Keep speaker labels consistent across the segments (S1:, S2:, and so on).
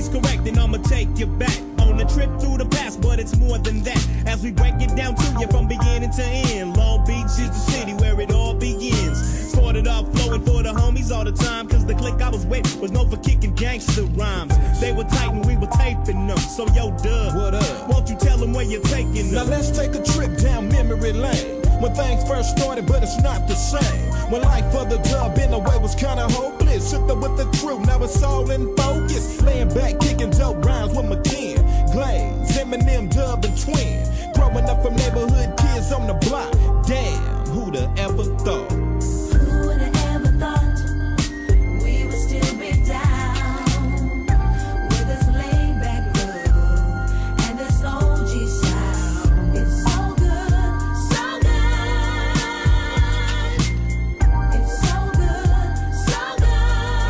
S1: is correct, and I'ma take you back on a trip through the past, but it's more than that. As we break it down to you from beginning to end, Long Beach is the city where it all begins. Started off flowing for the homies all the time, cause the clique I was with was known for kicking gangster rhymes. They were tight and we were taping them. So yo, Dub, what up? Won't you tell them where you're taking them?
S2: Now let's take a trip down memory lane. When things first started, but it's not the same. When life for the Dub in a way was kinda hopeless. Sipped up with the crew, now it's all in focus. Laying back, kicking dope rhymes with McKen, Glaze, Eminem, Dub, and Twin. Growing up from neighborhood kids on the block. Damn, who'da ever thought?
S3: Who would have ever thought we would still be down with this laid back groove and this OG sound? It's so good, so good. It's so good, so good.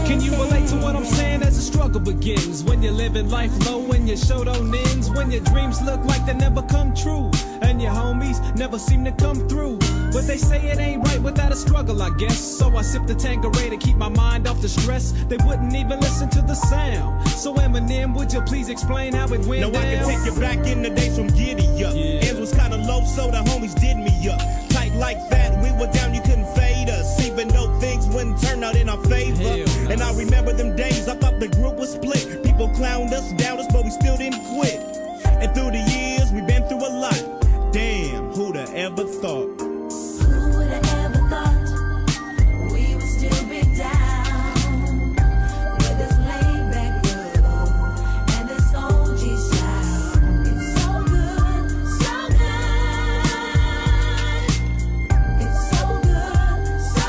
S4: Can you relate to what I'm saying as the struggle begins? When you're living life low, when your show don't ends, when your dreams look like they never come true, and your homies never seem to come through. But they say it ain't right without a struggle, I guess. So I sip the Tanqueray to keep my mind off the stress. They wouldn't even listen to the sound. So Eminem, would you please explain how it went
S1: now
S4: down?
S1: I can take you back in the days from Giddy Up. Ends was kinda low, so the homies did me up. Tight like that, we were down, you couldn't fade us. Even though things wouldn't turn out in our favor. And I remember them days, I thought the group was split. People clowned us, doubted us, but we still didn't quit. And through the years, we've been through a lot. Damn, who'da ever thought?
S3: Who would have ever thought we would still be down with this laid back groove and this OG sound? It's so good, so good. It's so good, so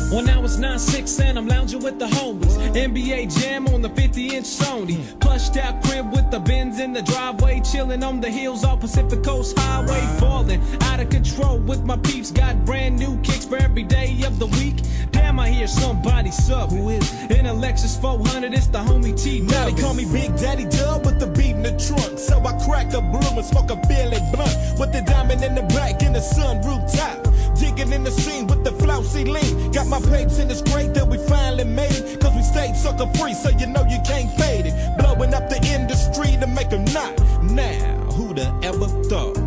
S3: good.
S4: When I was 9'6" and I'm lounging with the homies, NBA Jam on the 50-inch Sony, plushed out crib with the Benz in the driveway, chilling on the hills off Pacific Coast Highway, falling out of control with my peeps, got brand new kicks for every day of the week. Damn, I hear somebody subbing.
S2: Who is it?
S4: In a Lexus 400, it's the homie T.
S2: Now they call me Big Daddy Dub with the beat in the trunk. So I crack a broom and smoke a Billy blunt with the diamond in the back and the sun rooftop. Digging in the scene with the flousy lean. Got my papes and it's great that we finally made it. Cause we stayed sucker free, so you know you can't fade it. Blowing up the industry to make them not. Now, who'da ever thought?